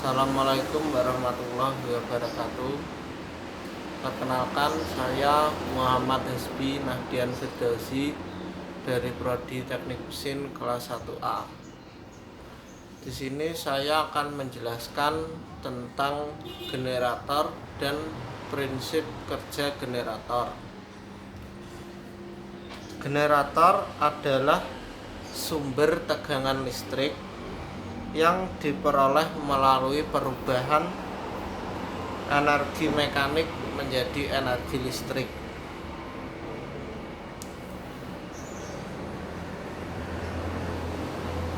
Assalamualaikum warahmatullahi wabarakatuh. Perkenalkan, saya Muhammad Hizbi Nahdian Firdausi dari Prodi Teknik Mesin kelas 1A. Di sini saya akan menjelaskan tentang generator dan prinsip kerja generator. Generator adalah sumber tegangan listrik yang diperoleh melalui perubahan energi mekanik menjadi energi listrik.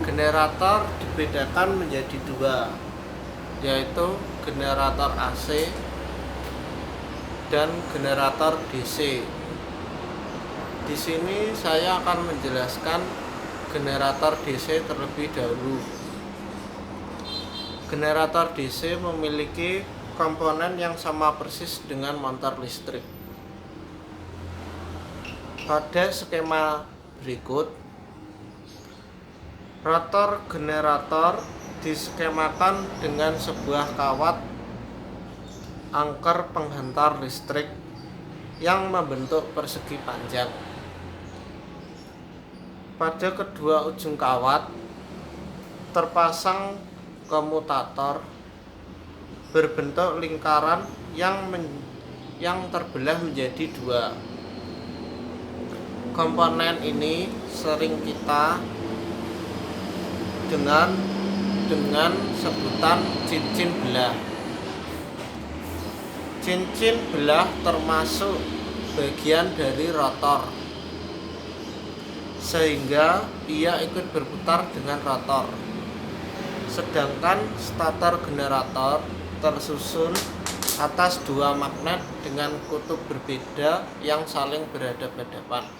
Generator dibedakan menjadi dua, yaitu generator AC dan generator DC. Di sini saya akan menjelaskan generator DC terlebih dahulu. Generator DC memiliki komponen yang sama persis dengan motor listrik. Pada skema berikut, rotor generator diskemakan dengan sebuah kawat angker penghantar listrik yang membentuk persegi panjang. Pada kedua ujung kawat terpasang komutator berbentuk lingkaran yang terbelah menjadi dua. Komponen ini sering kita dengan sebutan cincin belah. Cincin belah termasuk bagian dari rotor, sehingga ia ikut berputar dengan rotor. Sedangkan stator generator tersusun atas dua magnet dengan kutub berbeda yang saling berhadapan-hadapan.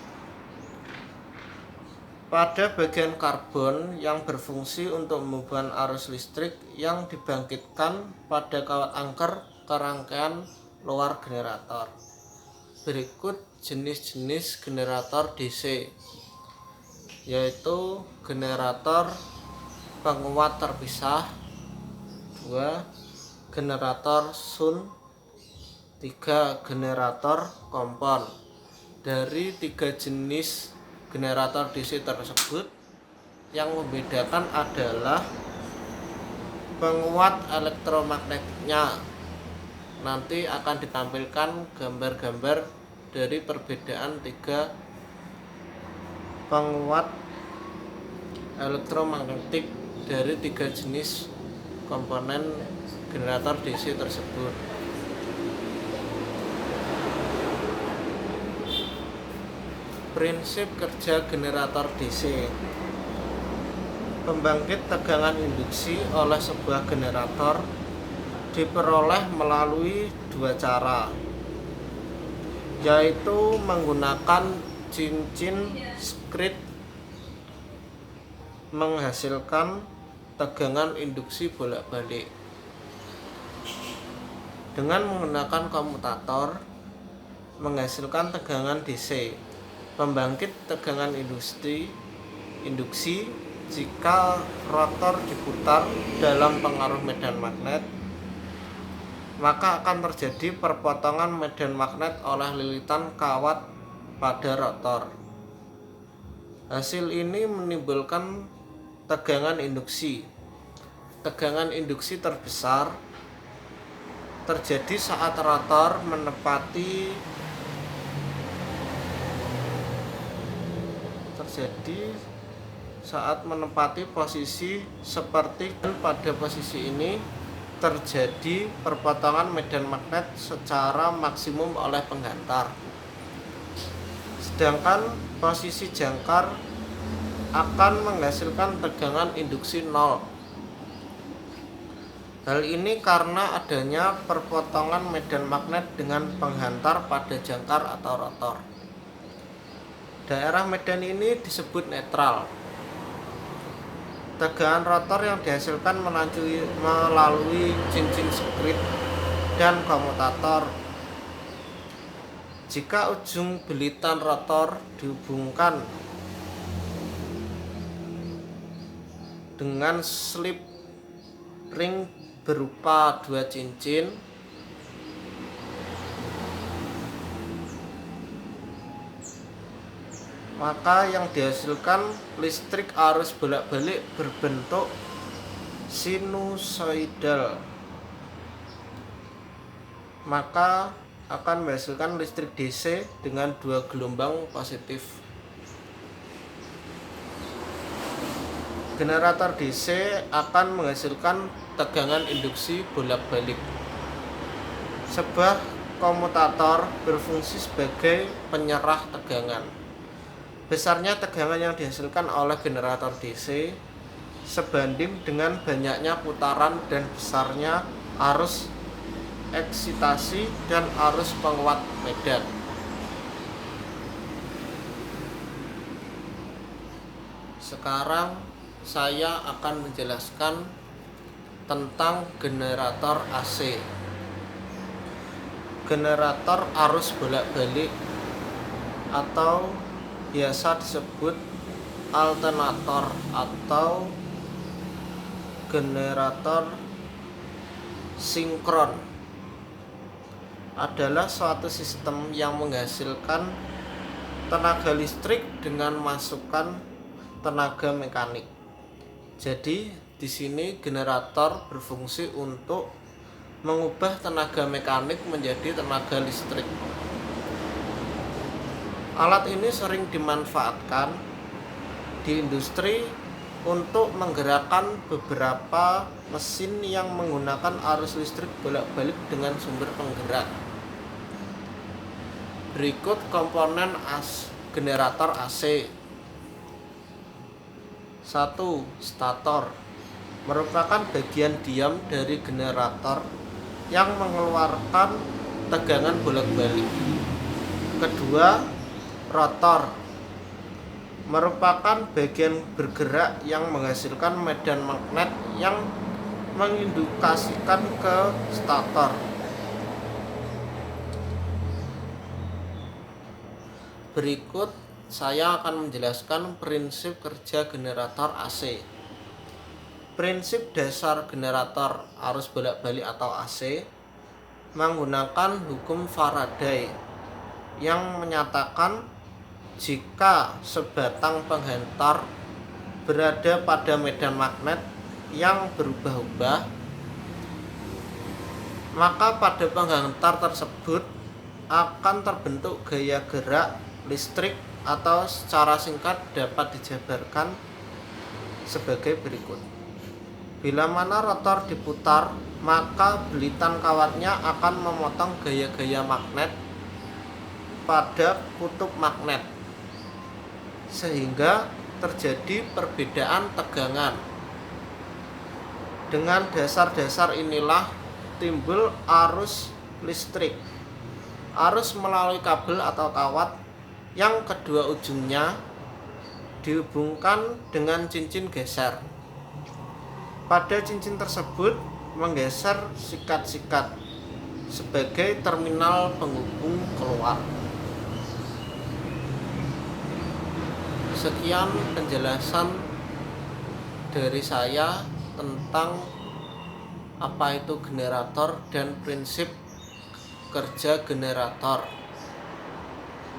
Pada bagian karbon yang berfungsi untuk membuat arus listrik yang dibangkitkan pada kawat angker ke rangkaian luar generator. Berikut jenis-jenis generator DC, yaitu generator penguat terpisah, 2. generator shunt, 3. generator kompon. Dari tiga jenis generator DC tersebut, yang membedakan adalah penguat elektromagnetiknya. Nanti akan ditampilkan gambar-gambar dari perbedaan tiga penguat elektromagnetik dari tiga jenis komponen generator DC tersebut. Prinsip kerja generator DC. Pembangkit tegangan induksi oleh sebuah generator diperoleh melalui dua cara, yaitu menggunakan cincin skrit menghasilkan tegangan induksi bolak-balik. Dengan menggunakan komutator menghasilkan tegangan DC. Pembangkit tegangan induksi jika rotor diputar dalam pengaruh medan magnet, maka akan terjadi perpotongan medan magnet oleh lilitan kawat pada rotor. Hasil ini menimbulkan tegangan induksi. Tegangan induksi terbesar terjadi saat rotor menempati posisi seperti pada posisi ini terjadi perpotongan medan magnet secara maksimum oleh penghantar. Sedangkan posisi jangkar akan menghasilkan tegangan induksi 0. Hal ini karena adanya perpotongan medan magnet dengan penghantar pada jangkar atau rotor. Daerah medan ini disebut netral. Tegangan rotor yang dihasilkan melalui cincin skrit dan komutator. Jika ujung belitan rotor dihubungkan dengan slip ring berupa dua cincin, maka yang dihasilkan listrik arus bolak-balik berbentuk sinusoidal, maka akan menghasilkan listrik DC dengan dua gelombang positif. Generator DC akan menghasilkan tegangan induksi bolak-balik. Sebuah komutator berfungsi sebagai penyerah tegangan. Besarnya tegangan yang dihasilkan oleh generator DC sebanding dengan banyaknya putaran dan besarnya arus eksitasi dan arus penguat medan. Sekarang saya akan menjelaskan tentang generator AC. Generator arus bolak-balik atau biasa disebut alternator atau generator sinkron adalah suatu sistem yang menghasilkan tenaga listrik dengan masukan tenaga mekanik. Jadi di sini generator berfungsi untuk mengubah tenaga mekanik menjadi tenaga listrik. Alat ini sering dimanfaatkan di industri untuk menggerakkan beberapa mesin yang menggunakan arus listrik bolak-balik dengan sumber penggerak. Berikut komponen generator AC. 1. Stator merupakan bagian diam dari generator yang mengeluarkan tegangan bolak-balik. Kedua, rotor merupakan bagian bergerak yang menghasilkan medan magnet yang mengindukasikan ke stator. Berikut saya akan menjelaskan prinsip kerja generator AC. Prinsip dasar generator arus bolak-balik atau AC menggunakan hukum Faraday yang menyatakan jika sebatang penghantar berada pada medan magnet yang berubah-ubah, maka pada penghantar tersebut akan terbentuk gaya gerak listrik atau secara singkat dapat dijabarkan sebagai berikut. Bila mana rotor diputar, maka belitan kawatnya akan memotong gaya-gaya magnet pada kutub magnet, sehingga terjadi perbedaan tegangan. Dengan dasar-dasar inilah timbul arus listrik. Arus melalui kabel atau kawat yang kedua ujungnya dihubungkan dengan cincin geser. Pada cincin tersebut menggeser sikat-sikat sebagai terminal penghubung keluar. Sekian penjelasan dari saya tentang apa itu generator dan prinsip kerja generator.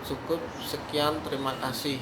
Cukup sekian, terima kasih.